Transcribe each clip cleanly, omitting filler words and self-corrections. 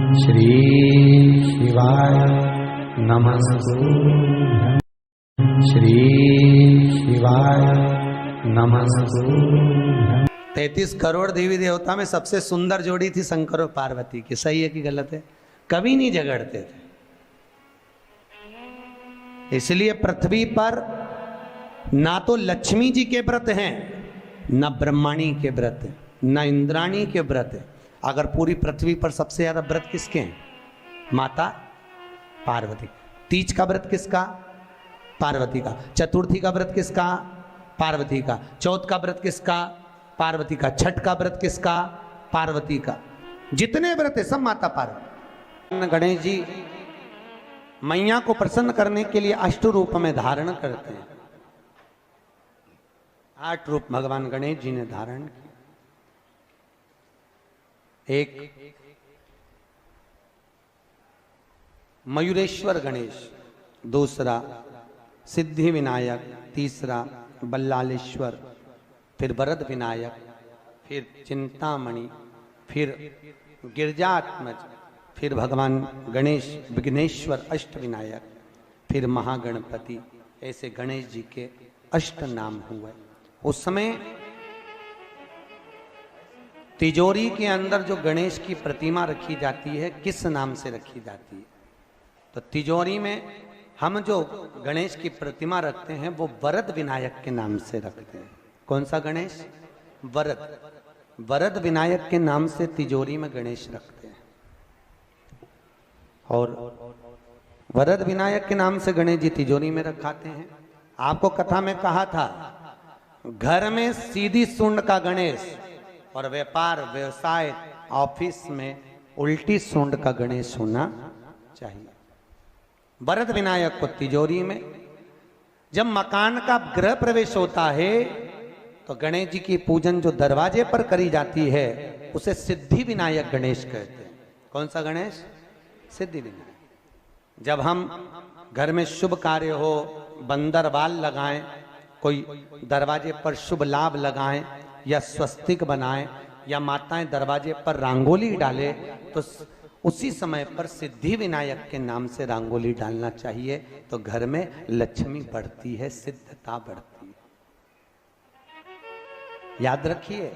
श्री शिवाय नमस्तुभ्यं। श्री शिवाय नमस्तुभ्यं। 33 करोड़ देवी देवता में सबसे सुंदर जोड़ी थी शंकर और पार्वती की। सही है कि गलत है? कभी नहीं झगड़ते थे। इसलिए पृथ्वी पर ना तो लक्ष्मी जी के व्रत हैं, ना ब्रह्माणी के व्रत हैं, ना इंद्राणी के व्रत हैं। अगर पूरी पृथ्वी पर सबसे ज्यादा व्रत किसके हैं? माता पार्वती। तीज का व्रत किसका? पार्वती का। चतुर्थी का व्रत किसका? पार्वती का। चौथ का व्रत किसका? पार्वती का। छठ का व्रत किसका? पार्वती का। जितने व्रत है सब माता पार्वती। गणेश जी मैया को प्रसन्न करने के लिए अष्ट रूप में धारण करते हैं। 8 रूप भगवान गणेश जी ने धारण किए। एक मयूरेश्वर गणेश, दूसरा सिद्धि विनायक, तीसरा बल्लालेश्वर, फिर वरद विनायक, फिर चिंतामणि, फिर गिरजात्मज, फिर भगवान गणेश विघ्नेश्वर अष्ट विनायक, फिर महागणपति। ऐसे गणेश जी के अष्ट नाम हुए। उस समय तिजोरी के अंदर जो गणेश की प्रतिमा रखी जाती है किस नाम से रखी जाती है? तो तिजोरी में हम जो गणेश की प्रतिमा रखते हैं वो वरद विनायक के नाम से रखते हैं। कौन सा गणेश? वरद। वरद विनायक के नाम से तिजोरी में गणेश रखते हैं। और वरद विनायक के नाम से गणेश जी तिजोरी में रखाते हैं। आपको कथा में कहा था, घर में सीधी सूंड का गणेश और व्यापार व्यवसाय ऑफिस में उल्टी सूंड का गणेश होना चाहिए। वरद विनायक को तिजोरी में। जब मकान का गृह प्रवेश होता है तो गणेश जी की पूजन जो दरवाजे पर करी जाती है उसे सिद्धि विनायक गणेश कहते हैं। कौन सा गणेश? सिद्धि विनायक। जब हम घर में शुभ कार्य हो, बंदर बाल लगाएं, कोई दरवाजे पर शुभ लाभ लगाएं या स्वस्तिक बनाएं या माताएं दरवाजे पर रंगोली डाले तो उसी समय पर सिद्धि विनायक के नाम से रंगोली डालना चाहिए। तो घर में लक्ष्मी बढ़ती है, सिद्धता बढ़ती है। याद रखिए,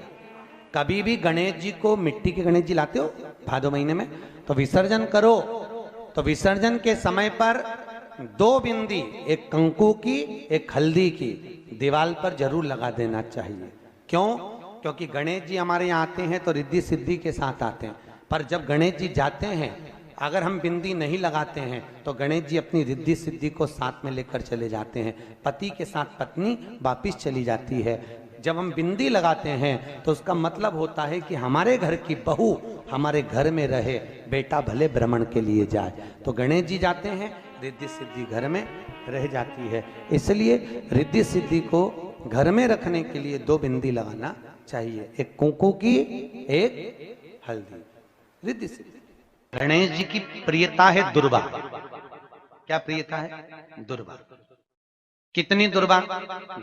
कभी भी गणेश जी को, मिट्टी के गणेश जी लाते हो भादो महीने में, तो विसर्जन करो तो विसर्जन के समय पर 2 बिंदी, एक कंकु की एक हल्दी की, दीवार पर जरूर लगा देना चाहिए। क्यों? क्योंकि गणेश जी हमारे यहाँ आते हैं तो रिद्धि सिद्धि के साथ आते हैं। पर जब गणेश जी जाते हैं, अगर हम बिंदी नहीं लगाते हैं तो गणेश जी अपनी रिद्धि सिद्धि को साथ में लेकर चले जाते हैं। पति के साथ पत्नी वापिस चली जाती है। जब हम बिंदी लगाते हैं तो उसका मतलब होता है कि हमारे घर की बहू हमारे घर में रहे, बेटा भले भ्रमण के लिए जाए। तो गणेश जी जाते हैं, रिद्धि सिद्धि घर में रह जाती है। इसलिए रिद्धि सिद्धि को घर में रखने के लिए 2 बिंदी लगाना चाहिए, एक कुंकू की, एक हल्दी। रिद्धि सिद्धि। गणेश जी की प्रियता है दुर्वा। क्या प्रियता है? दुर्वा। कितनी दुर्वा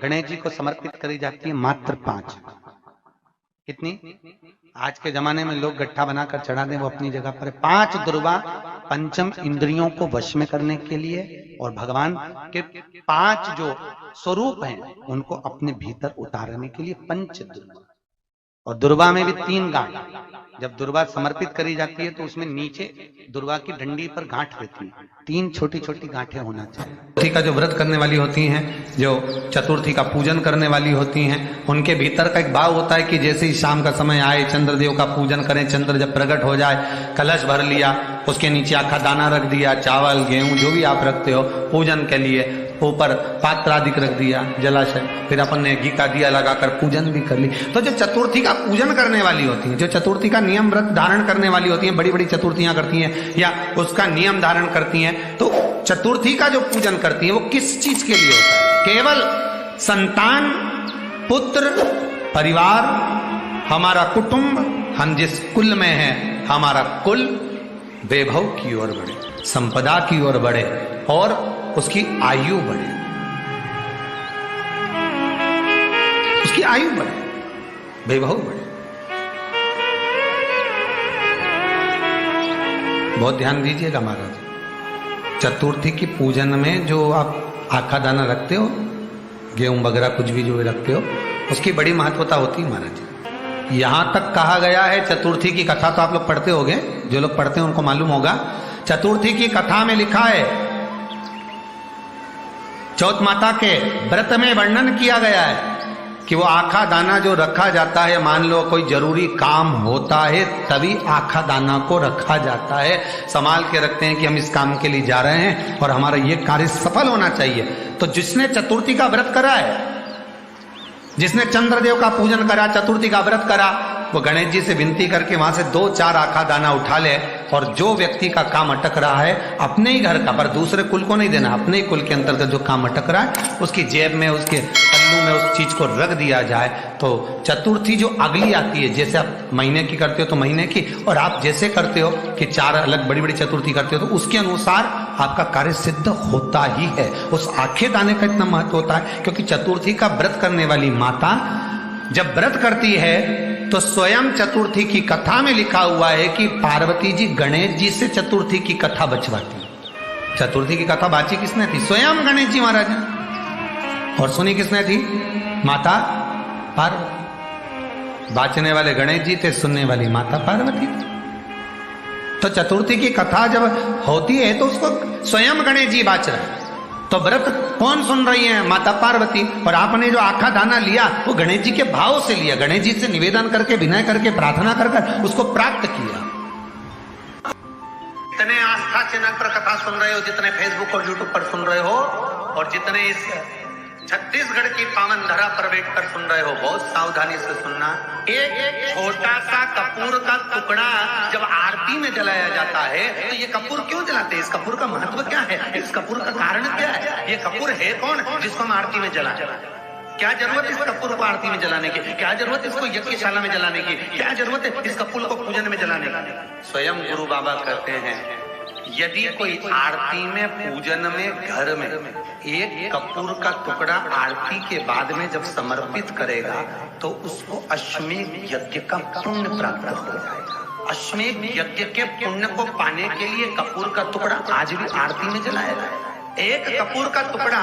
गणेश जी को समर्पित करी जाती है? मात्र 5। कितनी? आज के जमाने में लोग गट्ठा बनाकर चढ़ा दें, वो अपनी जगह पर 5 दुर्वा पंचम इंद्रियों को वश में करने के लिए और भगवान के 5 जो स्वरूप हैं उनको अपने भीतर उतारने के लिए 5 दुर्वा। और दुर्वा में भी 3 गांठ। जब दुर्वा समर्पित करी जाती है तो उसमें नीचे दुर्वा की डंडी पर गांठ रहती है, 3 छोटी छोटी गांठें होना चाहिए। चतुर्थी का जो व्रत करने वाली होती हैं, जो चतुर्थी का पूजन करने वाली होती हैं, उनके भीतर का एक भाव होता है कि जैसे ही शाम का समय आए चंद्रदेव का पूजन करें। चंद्र जब प्रकट हो जाए, कलश भर लिया, उसके नीचे आखा दाना रख दिया, चावल गेहूं जो भी आप रखते हो पूजन के लिए, ऊपर पात्र आदि रख दिया, जलाशय, फिर अपन ने घी का दिया लगाकर पूजन भी कर ली। तो जो चतुर्थी का पूजन करने वाली होती है, जो चतुर्थी का नियम व्रत धारण करने वाली होती है, बड़ी बड़ी चतुर्थियां करती हैं या उसका नियम धारण करती हैं, तो चतुर्थी का जो पूजन करती है वो किस चीज के लिए होता है? केवल संतान, पुत्र, परिवार, हमारा कुटुंब, हम जिस कुल में हैं, हमारा कुल वैभव की ओर बढ़े, संपदा की ओर बढ़े और उसकी आयु बढ़े, उसकी आयु बढ़े, वैभव बढ़े। बहुत ध्यान दीजिएगा महाराज। चतुर्थी की पूजन में जो आप आखा दाना रखते हो, गेहूं वगैरह कुछ भी जो रखते हो, उसकी बड़ी महत्वता होती है महाराज। यहां तक कहा गया है, चतुर्थी की कथा तो आप लोग पढ़ते होंगे, जो लोग पढ़ते हैं उनको मालूम होगा। चतुर्थी की कथा में लिखा है, चौथ माता के व्रत में वर्णन किया गया है कि वो आखा दाना जो रखा जाता है, मान लो कोई जरूरी काम होता है तभी आखा दाना को रखा जाता है, संभाल के रखते हैं कि हम इस काम के लिए जा रहे हैं और हमारा ये कार्य सफल होना चाहिए। तो जिसने चतुर्थी का व्रत करा है, जिसने चंद्रदेव का पूजन करा, चतुर्थी का व्रत करा, वो गणेश जी से विनती करके वहां से 2-4 आखा दाना उठा ले, और जो व्यक्ति का काम अटक रहा है अपने ही घर का, पर दूसरे कुल को नहीं देना, अपने ही कुल के अंतर्गत जो काम अटक रहा है उसकी जेब में, उसके पल्लू में उस चीज को रख दिया जाए। तो चतुर्थी जो अगली आती है, जैसे आप महीने की करते हो तो महीने की, और आप जैसे करते हो कि 4 अलग बड़ी बड़ी चतुर्थी करते हो तो उसके अनुसार आपका कार्य सिद्ध होता ही है। उस आखे दाने का इतना महत्व होता है क्योंकि चतुर्थी का व्रत करने वाली माता जब व्रत करती है तो स्वयं चतुर्थी की कथा में लिखा हुआ है कि पार्वती जी गणेश जी से चतुर्थी की कथा बचवाती। चतुर्थी की कथा बाची किसने थी? स्वयं गणेश जी महाराज ने। और सुनी किसने थी? माता पार्वती। बाचने वाले गणेश जी थे, सुनने वाली माता पार्वती थी। तो चतुर्थी की कथा जब होती है तो उसको स्वयं गणेश जी बाच रहे हैं। तो व्रत कौन सुन रही है? माता पार्वती। और आपने जो आखा दाना लिया वो गणेश जी के भाव से लिया, गणेश जी से निवेदन करके, विनय करके, प्रार्थना कर उसको प्राप्त किया। जितने आस्था चैनल पर कथा सुन रहे हो, जितने फेसबुक और यूट्यूब पर सुन रहे हो, और जितने इस छत्तीसगढ़ की पावन धरा पर बैठकर सुन रहे हो, बहुत सावधानी से सुनना। एक छोटा सा कपूर का टुकड़ा जब आरती में जलाया जाता है तो ये कपूर क्यों जलाते हैं? इस कपूर का महत्व क्या है? इस कपूर का कारण क्या है? ये कपूर है कौन जिसको हम आरती में जलाते हैं? क्या जरूरत इस कपूर को आरती में जलाने की? क्या जरूरत इसको यज्ञशाला में जलाने की? क्या जरूरत है इस कपूर को पूजन में जलाने की? स्वयं गुरु बाबा कहते हैं, यदि कोई आरती में, पूजन में, घर में एक कपूर का टुकड़ा आरती के बाद में जब समर्पित करेगा तो उसको अश्वमेध यज्ञ का पुण्य प्राप्त हो जाएगा। अश्वमेध यज्ञ के पुण्य को पाने के लिए कपूर का टुकड़ा आज भी आरती में जलाया जाएगा। एक कपूर का टुकड़ा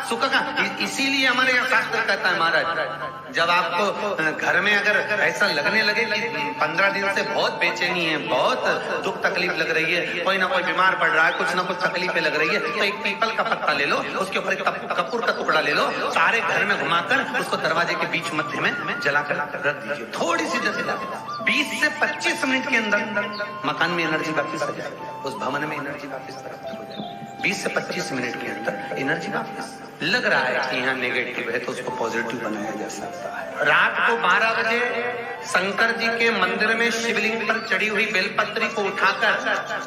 सुख का, इसीलिए हमारे यहाँ शास्त्र कहता है महाराज, जब आपको घर में अगर ऐसा लगने लगे कि 15 दिन से बहुत बेचैनी है, बहुत दुख तकलीफ लग रही है, कोई ना कोई बीमार पड़ रहा है, कुछ ना कुछ तकलीफें लग रही है, तो एक पीपल का पत्ता ले लो, उसके ऊपर एक कपूर का टुकड़ा ले लो, सारे घर में घुमाकर उसको दरवाजे के बीच मध्य में जलाकर रख दीजिए। थोड़ी सी जला 20 से 25 मिनट के अंदर मकान में एनर्जी वापिस आ जाएगी, उस भवन में एनर्जी वापिस प्राप्त हो जाएगी। 20 से 25 मिनट के अंदर एनर्जी वापस। लग रहा है कि यहाँ नेगेटिव है तो उसको पॉजिटिव बनाया जा सकता है। रात को 12 बजे शंकर जी के मंदिर में शिवलिंग पर चढ़ी हुई बेलपत्री को उठाकर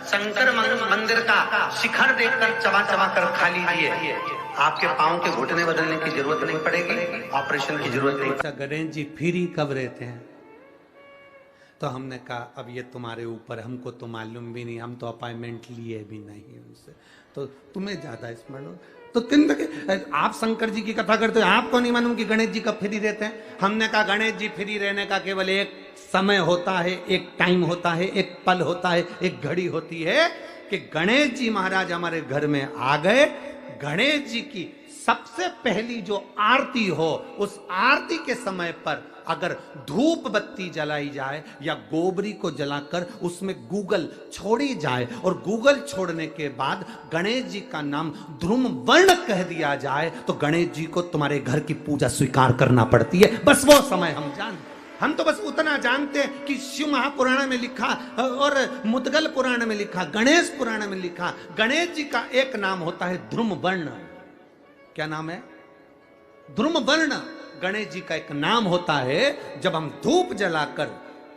शंकर मंदिर का शिखर देखकर चबा चबा कर खा लीजिए। आपके पाँव के घुटने बदलने की जरूरत नहीं पड़ेगी, ऑपरेशन की जरूरत नहीं। गणेश जी फिर ही कब रहते हैं? तो हमने कहा अब ये तुम्हारे ऊपर, हमको तो मालूम भी नहीं, हम तो अपॉइंटमेंट लिए भी नहीं उनसे, तो तुम्हें ज्यादा स्मरण हो। तो आप शंकर जी की कथा करते हो, आपको नहीं मालूम कि गणेश जी कब फ्री रहते हैं? हमने कहा गणेश जी फ्री रहने का केवल एक समय होता है, एक टाइम होता है, एक पल होता है, एक घड़ी होती है कि गणेश जी महाराज हमारे घर में आ गए। गणेश जी की सबसे पहली जो आरती हो, उस आरती के समय पर अगर धूप बत्ती जलाई जाए या गोबरी को जलाकर उसमें गूगल छोड़ी जाए और गूगल छोड़ने के बाद गणेश जी का नाम ध्रुम वर्ण कह दिया जाए तो गणेश जी को तुम्हारे घर की पूजा स्वीकार करना पड़ती है। बस वो समय हम तो बस उतना जानते हैं कि शिव महापुराण में लिखा और मुद्गल पुराण में लिखा, गणेश पुराण में लिखा, गणेश जी का एक नाम होता है ध्रुम वर्ण। क्या नाम है? ध्रुम वर्ण गणेश जी का एक नाम होता है। जब हम धूप जलाकर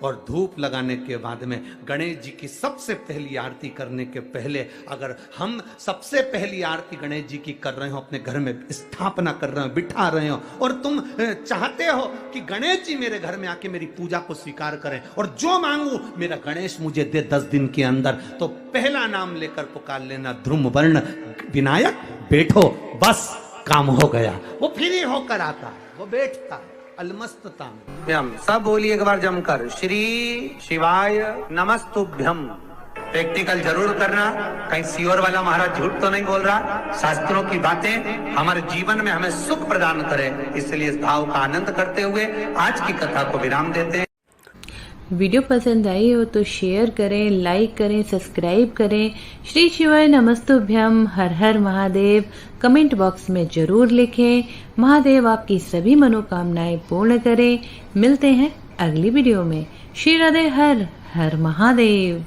और धूप लगाने के बाद में गणेश जी की सबसे पहली आरती करने के पहले अगर हम सबसे पहली आरती गणेश जी की कर रहे हो, अपने घर में स्थापना कर रहे हो, बिठा रहे हो, और तुम चाहते हो कि गणेश जी मेरे घर में आके मेरी पूजा को स्वीकार करें और जो मांगू मेरा गणेश मुझे दे 10 दिन के अंदर, तो पहला नाम लेकर पुकार लेना ध्रुम वर्ण विनायक, बैठो, बस काम हो गया। वो फ्री होकर आता है, वो बैठता है अलमस्तता में। सब बोलिए एक बार जमकर, श्री शिवाय नमस्तुभ्यम। प्रैक्टिकल जरूर करना, कहीं सियोर वाला महाराज झूठ तो नहीं बोल रहा। शास्त्रों की बातें हमारे जीवन में हमें सुख प्रदान करे, इसलिए इस भाव का आनंद करते हुए आज की कथा को विराम देते हैं। वीडियो पसंद आई हो तो शेयर करें, लाइक करें, सब्सक्राइब करें। श्री शिवाय नमस्तुभ्यम, हर हर महादेव कमेंट बॉक्स में जरूर लिखें। महादेव आपकी सभी मनोकामनाएं पूर्ण करें। मिलते हैं अगली वीडियो में। श्री राधे, हर हर महादेव।